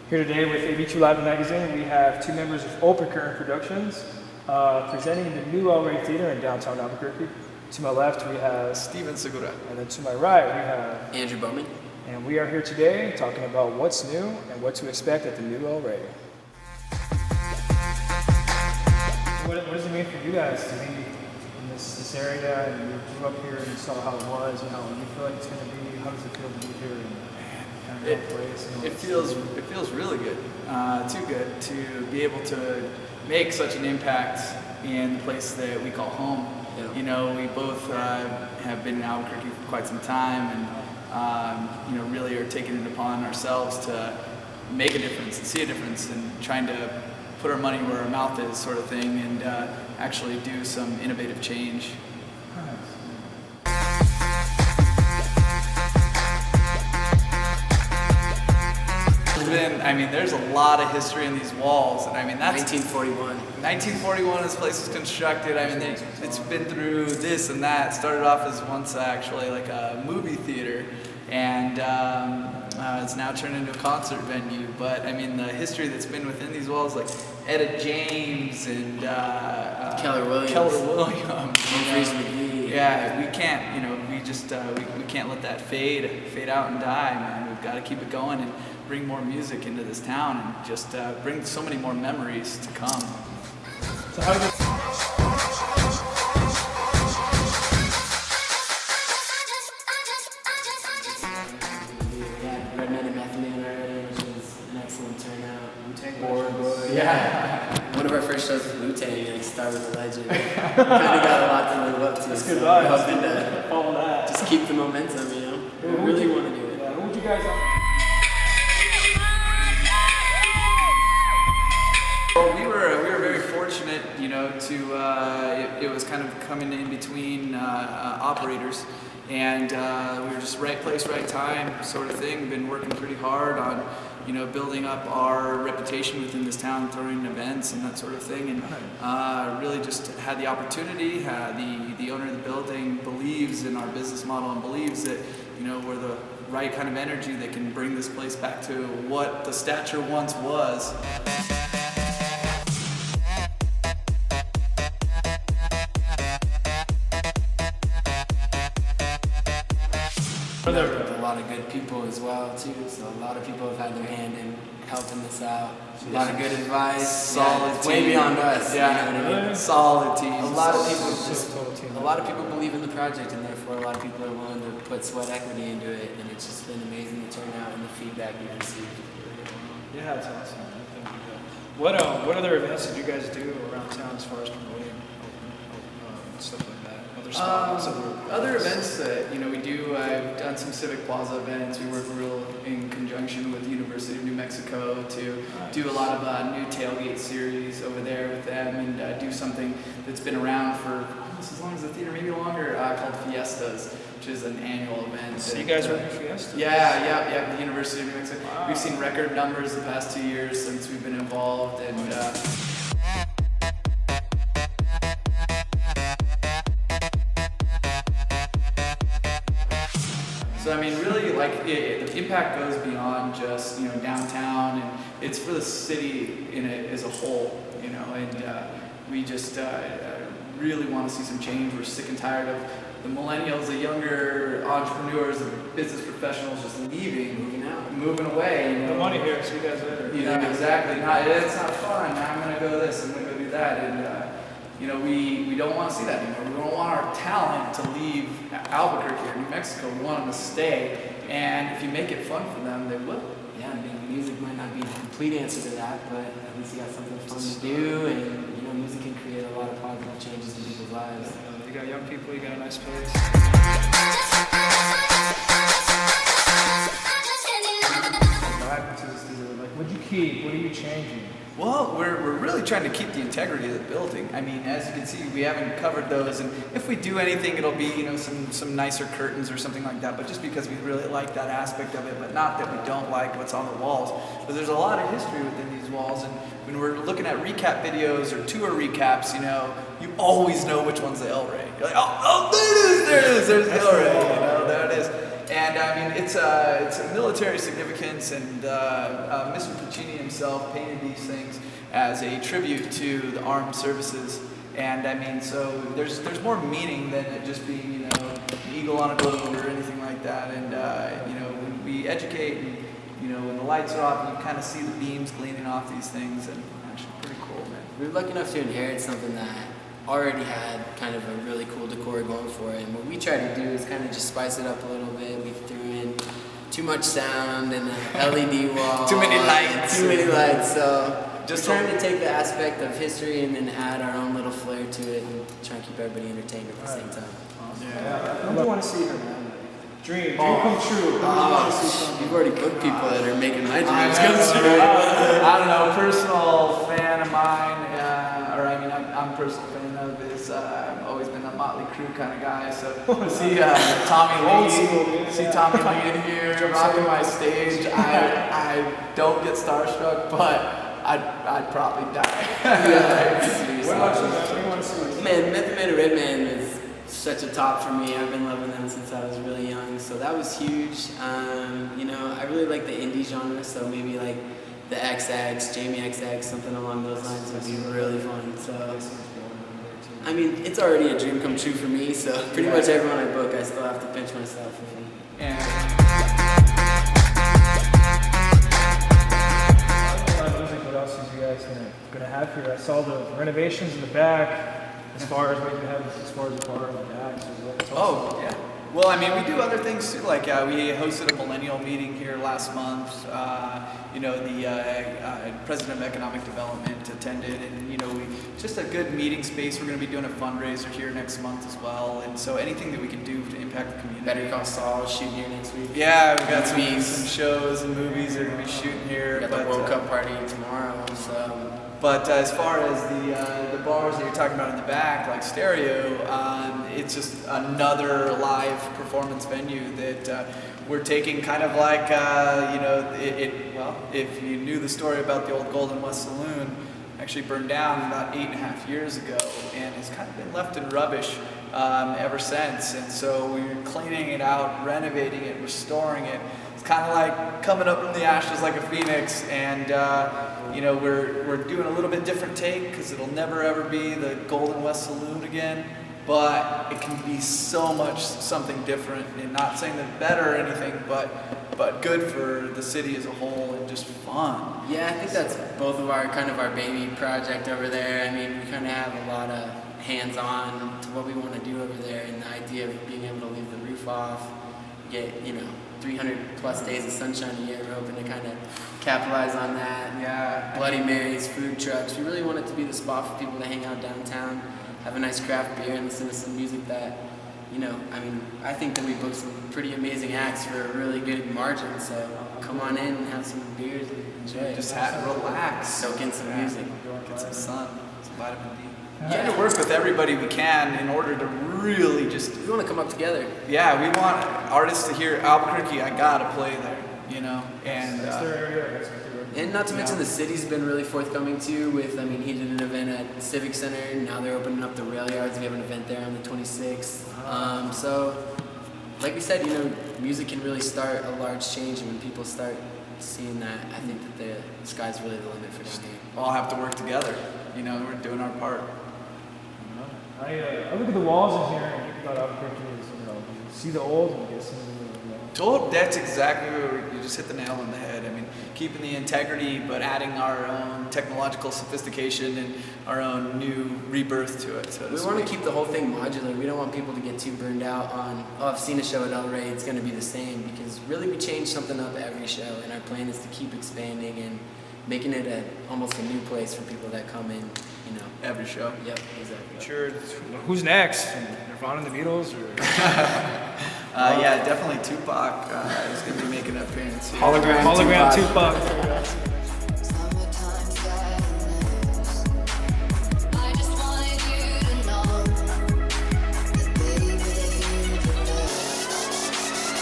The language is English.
Here today with ABQ-Live magazine, we have two members of Open Current Productions presenting the new Rey Theater in downtown Albuquerque. To my left, we have Segura. And then to my right, we have Andrew Bowman. And we are here today talking about what's new and what to expect at the new Rey. What does it mean for you guys to be in this area, and you grew up here and you saw how it was, you feel like it's going to be, how does it feel to be here? It feels really good, too good to be able to make such an impact in the place that we call home. Yeah. We both have been in Albuquerque for quite some time, and really are taking it upon ourselves to make a difference and see a difference, and trying to put our money where our mouth is, sort of thing, and actually do some innovative change. There's a lot of history in these walls, and that's 1941. 1941, this place was constructed. It's been through this and that. It started off as once actually like a movie theater, and it's now turned into a concert venue. But the history that's been within these walls, like Etta James and Keller Williams. Yeah, we can't, we can't let that fade out and die, man. We've got to keep it going and bring more music into this town, and just bring so many more memories to come. So how does Red Men and Meth Man already, which was an excellent turnout. Yeah. One of our first shows with Wu-Tang, Star with a Legend. Kind of got a lot to live up to. That's good vibes. Hoping to follow that. just keep the momentum, We really want to do it. Yeah, what would you guys Well, we were very fortunate, it was kind of coming in between operators, and we were just right place, right time, sort of thing. We've been working pretty hard on, building up our reputation within this town, throwing events and that sort of thing, and really just had the opportunity. The owner of the building believes in our business model and believes that, we're the right kind of energy that can bring this place back to what the stature once was. A lot of good people as well too, so a lot of people have had their hand in helping this out. A lot of good advice, solid team. Way beyond us. Yeah, solid team. A lot of people believe in the project, and therefore a lot of people are willing to put sweat equity into it, and it's just been amazing to turn out and the feedback we've received. Yeah, it's awesome. What other events did you guys do around town as far as promoting stuff like that? Other spots? Other events that we do. I've done some Civic Plaza events. We work real in conjunction with the University of New Mexico to do a lot of new tailgate series over there with them, and do something that's been around for almost as long as the theater, maybe longer, called Fiestas, which is an annual event. So you guys work in Fiestas? Yeah, the University of New Mexico. Wow. We've seen record numbers the past 2 years since we've been involved, and so really, the impact goes beyond just downtown, and it's for the city in it as a whole, and we just really want to see some change. We're sick and tired of the millennials, the younger entrepreneurs, the business professionals just leaving, moving away. No money here, see you guys later. Exactly. It's not fun. Now I'm gonna go this. I'm gonna go do that, and we don't want to see that anymore. We don't want our talent to leave Albuquerque or New Mexico. We want them to stay, and if you make it fun for them, they will. Yeah, music might not be the complete answer to that, but at least you got something fun to do, and music can create a lot of positive changes in people's lives. You got young people, you got a nice place. What happened to this theater? What'd you keep? What are you changing? Well, we're really trying to keep the integrity of the building. As you can see, we haven't covered those, and if we do anything, it'll be some nicer curtains or something like that. But just because we really like that aspect of it, but not that we don't like what's on the walls. But there's a lot of history within these walls, and when we're looking at recap videos or tour recaps, you always know which one's the El Rey. You're like, oh, there it is, there's the El Rey, there it is. And I mean, it's a military significance, and Mr. Puccini himself painted these things as a tribute to the armed services. And I mean, so there's more meaning than it just being, you know, an eagle on a globe or anything like that. And you know, when we educate, and you know, when the lights are off, you kind of see the beams gleaming off these things, and actually pretty cool, man. We were lucky enough to inherit something that already had kind of a really cool decor going for it. And what we tried to do is kind of just spice it up a little bit. We threw in too much sound and an LED wall. Too many lights. Too many lights. So Just trying to take the aspect of history and then add our own little flair to it and try and keep everybody entertained at the same time. Yeah. I want to see her, man. Dream come true. You've already booked people that are making my dreams come true. I don't know, personal fan of mine, or I mean, I'm a personal fan of is, I've always been a Motley Crue kind of guy, so see Tommy Lee in here rocking my stage. I don't get starstruck, but I'd probably die. Seriously. What about you, man? What do you want to see? Man, Method Man and Redman is such a top for me. I've been loving them since I was really young, so that was huge. You know, I really like the indie genre, so maybe like the XX, Jamie XX, something along those lines would be really fun. So, I mean, it's already a dream come true for me, so pretty much everyone I book, I still have to pinch myself. What else is you guys gonna have here? I saw the renovations in the back. As far as what you have, as far as the bar and the back. Oh, yeah. Well, I mean, we do other things too. Like we hosted a millennial meeting here last month. You know, the president of economic development attended, and you know, just a good meeting space. We're going to be doing a fundraiser here next month as well, and so anything that we can do to impact the community. Better Call Saul is shooting here next week. Yeah, we got some shows and movies that are going to be shooting here. We got the World Cup party tomorrow. So. But as far as the bars that you're talking about in the back, like Stereo, it's just another live performance venue that we're taking kind of like, you know, well, if you knew the story about the old Golden West Saloon, actually burned down about 8.5 years ago, and it's kind of been left in rubbish ever since. And so we're cleaning it out, renovating it, restoring it. It's kind of like coming up from the ashes like a phoenix, and you know, we're doing a little bit different take because it'll never ever be the Golden West Saloon again, but it can be so much something different, and not saying that better or anything, but good for the city as a whole and just fun. Yeah, I think that's both of our kind of our baby project over there. I mean, we kind of have a lot of hands-on to what we want to do over there, and the idea of being able to leave the roof off, get, you know, 300 plus days of sunshine a year. We're hoping to kind of capitalize on that. Yeah. Bloody Marys, food trucks. We really want it to be the spot for people to hang out downtown, have a nice craft beer, and listen to some music that, you know, I mean, I think that we booked some pretty amazing acts for a really good margin. So come on in and have some beers and enjoy. Just relax, soak in some music, get some sun, some vitamin D. Trying to work with everybody we can in order to really just. We want to come up together. Yeah, we want artists to hear Albuquerque. I gotta play there, you know, and. And not to mention the city's been really forthcoming too with, I mean, he did an event at Civic Center, now they're opening up the rail yards, we have an event there on the 26th. So, like we said, you know, music can really start a large change, and when people start seeing that, I think that the sky's really the limit for down here. All have to work together, you know, we're doing our part. I look at the walls in here and think about Albuquerque is, you know, you see the old and you get some new. That's exactly where you just hit the nail on the head. I mean, keeping the integrity, but adding our own technological sophistication and our own new rebirth to it. So we want to keep the whole thing modular. We don't want people to get too burned out on, oh, I've seen a show at El Rey, it's going to be the same, because really we change something up every show, and our plan is to keep expanding and making it almost a new place for people that come in, you know. Every show. Yep, exactly. Sure. Who's next? Nirvana and the Beatles? Or? Yeah, definitely Tupac is going to be making an appearance. Hologram Tupac.